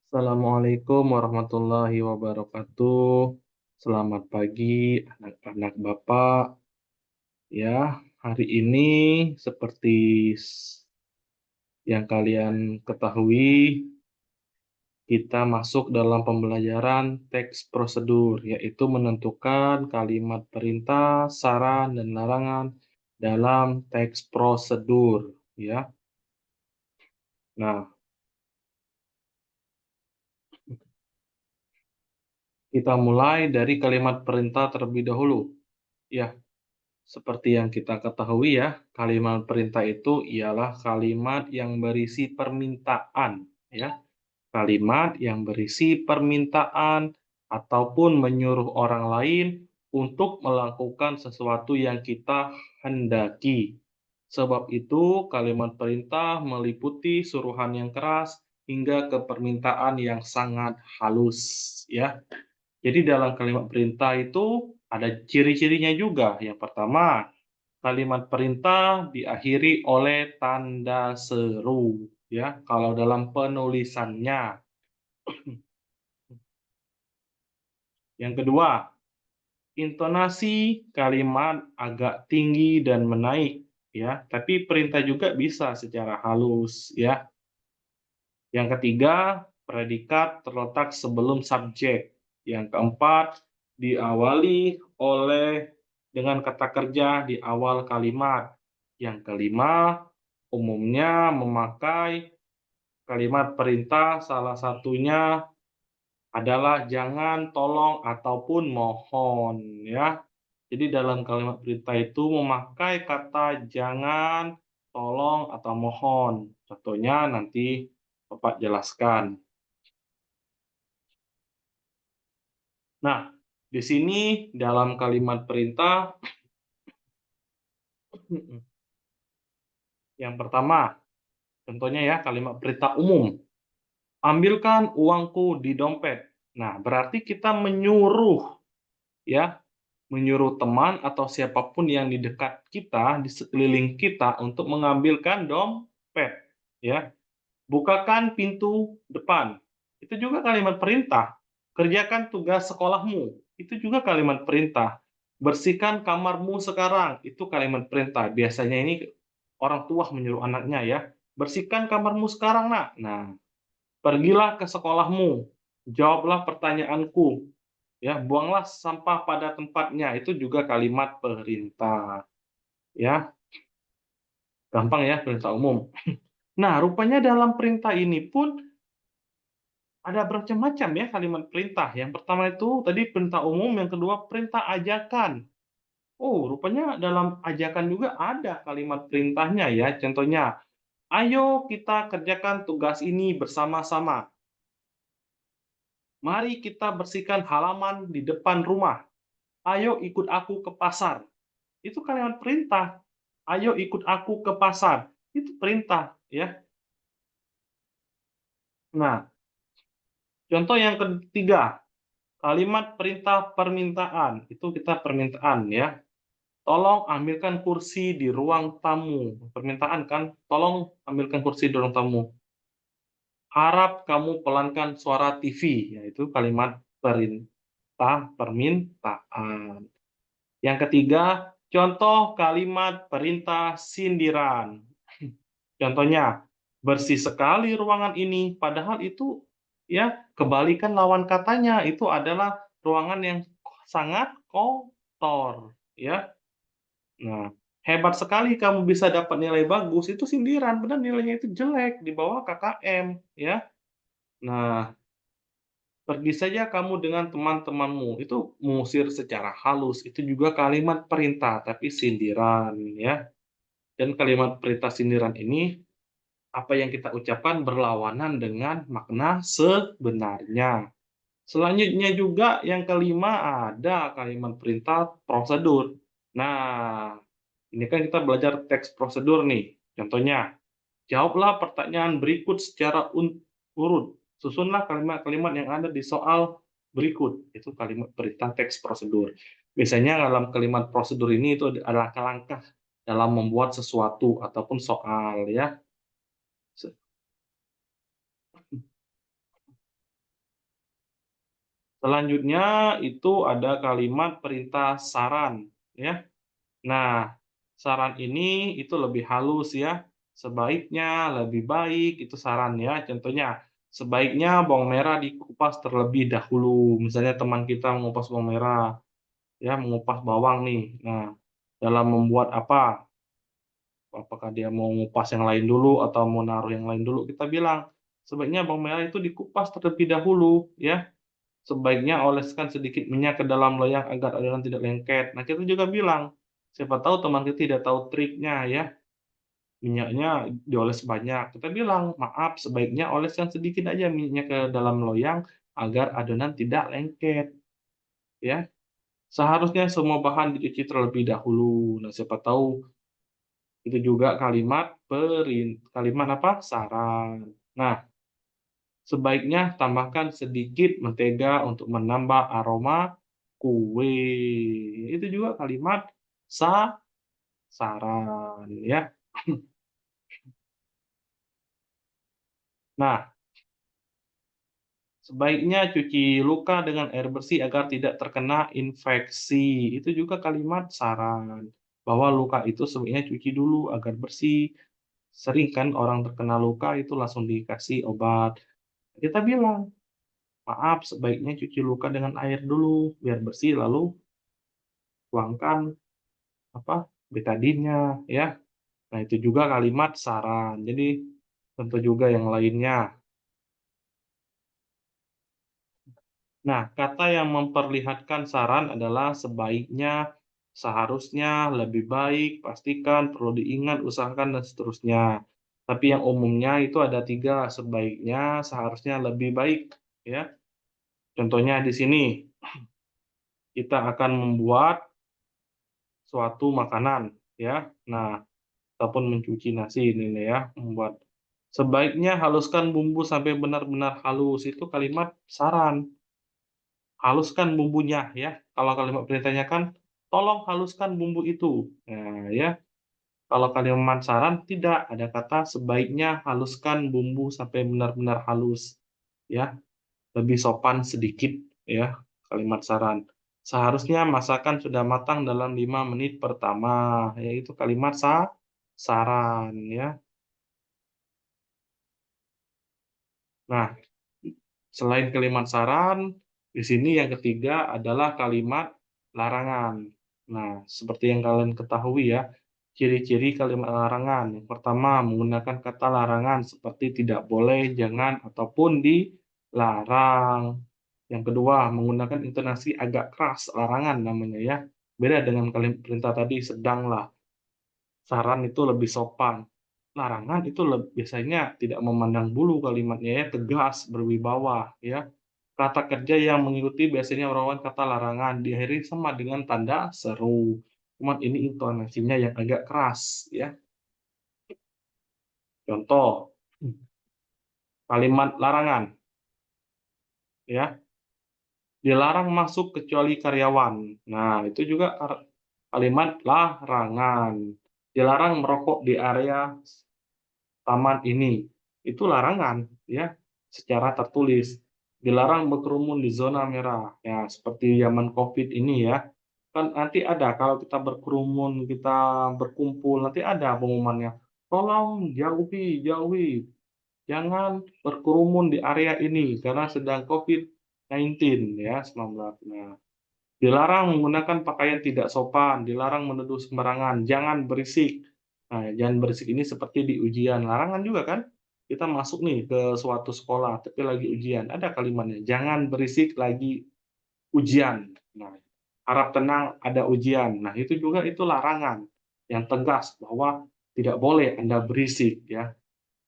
Assalamualaikum warahmatullahi wabarakatuh. Selamat pagi anak-anak Bapak. Ya, hari ini seperti yang kalian ketahui, kita masuk dalam pembelajaran teks prosedur, yaitu menentukan kalimat perintah, saran, dan larangan dalam teks prosedur. Ya, nah, kita mulai dari kalimat perintah terlebih dahulu. Ya, seperti yang kita ketahui ya, kalimat perintah itu ialah kalimat yang berisi permintaan, ya. Kalimat yang berisi permintaan ataupun menyuruh orang lain untuk melakukan sesuatu yang kita hendaki. Sebab itu, kalimat perintah meliputi suruhan yang keras hingga ke permintaan yang sangat halus, ya. Jadi dalam kalimat perintah itu ada ciri-cirinya juga. Yang pertama, kalimat perintah diakhiri oleh tanda seru, ya. Kalau dalam penulisannya. Yang kedua, intonasi kalimat agak tinggi dan menaik, ya. Tapi perintah juga bisa secara halus, ya. Yang ketiga, predikat terletak sebelum subjek. Yang keempat, diawali oleh dengan kata kerja di awal kalimat. Yang kelima, umumnya memakai kalimat perintah, salah satunya adalah jangan, tolong, ataupun mohon, ya. Jadi dalam kalimat perintah itu memakai kata jangan, tolong, atau mohon. Contohnya nanti Bapak jelaskan. Nah, di sini dalam kalimat perintah yang pertama, contohnya ya kalimat perintah umum. Ambilkan uangku di dompet. Nah, berarti kita menyuruh ya, menyuruh teman atau siapapun yang di dekat kita, di sekeliling kita untuk mengambilkan dompet, ya. Bukakan pintu depan. Itu juga kalimat perintah. Kerjakan tugas sekolahmu. Itu juga kalimat perintah. Bersihkan kamarmu sekarang. Itu kalimat perintah. Biasanya ini orang tua menyuruh anaknya ya. Bersihkan kamarmu sekarang, Nak. Nah, pergilah ke sekolahmu. Jawablah pertanyaanku. Ya, buanglah sampah pada tempatnya. Itu juga kalimat perintah. Ya, gampang ya perintah umum. Nah, rupanya dalam perintah ini pun ada bermacam-macam ya kalimat perintah. Yang pertama itu tadi perintah umum, yang kedua perintah ajakan. Oh, rupanya dalam ajakan juga ada kalimat perintahnya ya. Contohnya, ayo kita kerjakan tugas ini bersama-sama. Mari kita bersihkan halaman di depan rumah. Ayo ikut aku ke pasar. Itu kalimat perintah. Ayo ikut aku ke pasar. Itu perintah ya. Nah, contoh yang ketiga, kalimat perintah permintaan. Itu kita permintaan ya. Tolong ambilkan kursi di ruang tamu. Permintaan kan, tolong ambilkan kursi di ruang tamu. Harap kamu pelankan suara TV, yaitu kalimat perintah permintaan. Yang ketiga, contoh kalimat perintah sindiran. Contohnya, bersih sekali ruangan ini, padahal itu ya kebalikan lawan katanya, itu adalah ruangan yang sangat kotor, ya. Nah, hebat sekali kamu bisa dapat nilai bagus, itu sindiran, padahal nilainya itu jelek, di bawah KKM, ya. Nah, pergi saja kamu dengan teman-temanmu, itu mengusir secara halus, itu juga kalimat perintah, tapi sindiran, ya. Dan kalimat perintah sindiran ini, apa yang kita ucapkan berlawanan dengan makna sebenarnya. Selanjutnya juga yang kelima ada kalimat perintah prosedur. Nah, ini kan kita belajar teks prosedur nih. Contohnya, jawablah pertanyaan berikut secara urut. Susunlah kalimat-kalimat yang ada di soal berikut. Itu kalimat perintah teks prosedur. Biasanya dalam kalimat prosedur ini itu adalah langkah dalam membuat sesuatu ataupun soal ya. Se Selanjutnya itu ada kalimat perintah saran ya. Nah, saran ini itu lebih halus ya, sebaiknya, lebih baik, itu saran ya. Contohnya, sebaiknya bawang merah dikupas terlebih dahulu. Misalnya teman kita mengupas bawang merah, ya mengupas bawang nih. Nah, dalam membuat apa, apakah dia mau ngupas yang lain dulu atau mau naruh yang lain dulu, kita bilang, sebaiknya bawang merah itu dikupas terlebih dahulu ya. Sebaiknya oleskan sedikit minyak ke dalam loyang agar adonan tidak lengket. Nah, kita juga bilang, siapa tahu teman kita tidak tahu triknya ya, minyaknya dioles banyak. Kita bilang, "Maaf, sebaiknya oleskan sedikit aja minyaknya ke dalam loyang agar adonan tidak lengket," ya. Seharusnya semua bahan dicuci terlebih dahulu. Nah, siapa tahu itu juga kalimat apa, saran. Nah, sebaiknya tambahkan sedikit mentega untuk menambah aroma kue. Itu juga kalimat saran ya. Nah, sebaiknya cuci luka dengan air bersih agar tidak terkena infeksi. Itu juga kalimat saran, bahwa luka itu sebaiknya cuci dulu agar bersih. Sering kan orang terkena luka itu langsung dikasih obat. Kita bilang, "Maaf, sebaiknya cuci luka dengan air dulu biar bersih lalu tuangkan apa, betadinnya," ya. Nah, itu juga kalimat saran. Jadi, tentu juga yang lainnya. Nah, kata yang memperlihatkan saran adalah sebaiknya, seharusnya, lebih baik, pastikan, perlu diingat, usahakan, dan seterusnya. Tapi yang umumnya itu ada 3, sebaiknya, seharusnya, lebih baik, ya. Contohnya di sini, kita akan membuat suatu makanan, ya. Nah, ataupun mencuci nasi ini nih ya, membuat. Sebaiknya haluskan bumbu sampai benar-benar halus, itu kalimat saran. Haluskan bumbunya ya, kalau kalimat perintahnya kan, "Tolong haluskan bumbu itu." Nah ya, kalau kalimat saran tidak, ada kata sebaiknya haluskan bumbu sampai benar-benar halus, ya, lebih sopan sedikit ya, kalimat saran. Seharusnya masakan sudah matang dalam 5 menit pertama, yaitu kalimat saran ya. Nah, selain kalimat saran, di sini yang ketiga adalah kalimat larangan. Nah, seperti yang kalian ketahui ya, ciri-ciri kalimat larangan. Yang pertama, menggunakan kata larangan seperti tidak boleh, jangan, ataupun dilarang. Yang kedua, menggunakan intonasi agak keras, larangan namanya ya. Beda dengan kalimat perintah tadi, sedanglah. Saran itu lebih sopan. Larangan itu biasanya tidak memandang bulu kalimatnya ya, tegas, berwibawa ya. Kata kerja yang mengikuti biasanya merupakan kata larangan, diakhiri sama dengan tanda seru. Cuman ini intonasinya yang agak keras ya. Contoh, kalimat larangan ya, dilarang masuk kecuali karyawan. Nah, itu juga kalimat larangan. Dilarang merokok di area taman ini, itu larangan ya, secara tertulis. Dilarang berkerumun di zona merah, ya seperti zaman Covid ini ya. Kan nanti ada kalau kita berkerumun, kita berkumpul, nanti ada pengumumannya, "Tolong jauhi jauhi, jangan berkerumun di area ini karena sedang COVID-19 ya, 19." Nah, dilarang menggunakan pakaian tidak sopan, dilarang menuduh sembarangan, jangan berisik. Nah, jangan berisik ini seperti di ujian, larangan juga kan? Kita masuk nih ke suatu sekolah, tapi lagi ujian, ada kalimatnya, "Jangan berisik lagi ujian." Nah, harap tenang, ada ujian. Nah, itu juga itu larangan yang tegas bahwa tidak boleh Anda berisik ya.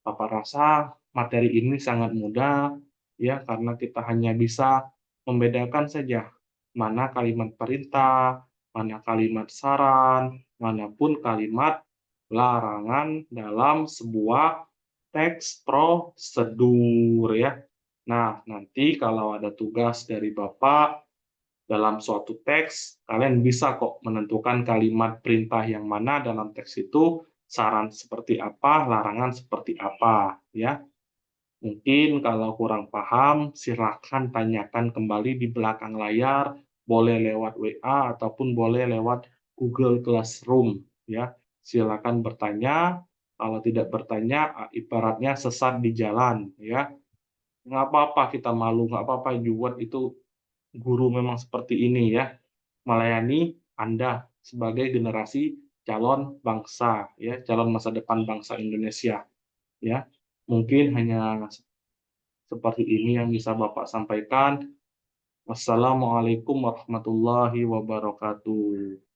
Papa rasa materi ini sangat mudah ya, karena kita hanya bisa membedakan saja mana kalimat perintah, mana kalimat saran, manapun kalimat larangan dalam sebuah teks prosedur ya. Nah, nanti kalau ada tugas dari Bapak Dalam suatu teks, kalian bisa kok menentukan kalimat perintah yang mana dalam teks itu, saran seperti apa, larangan seperti apa, ya. Mungkin kalau kurang paham, silakan tanyakan kembali di belakang layar, boleh lewat WA ataupun boleh lewat Google Classroom, ya. Silakan bertanya, kalau tidak bertanya, ibaratnya sesat di jalan, ya. Nggak apa-apa kita malu, nggak apa-apa juga itu guru memang seperti ini ya, melayani Anda sebagai generasi calon bangsa ya, calon masa depan bangsa Indonesia ya. Mungkin hanya seperti ini yang bisa Bapak sampaikan. Wassalamualaikum warahmatullahi wabarakatuh.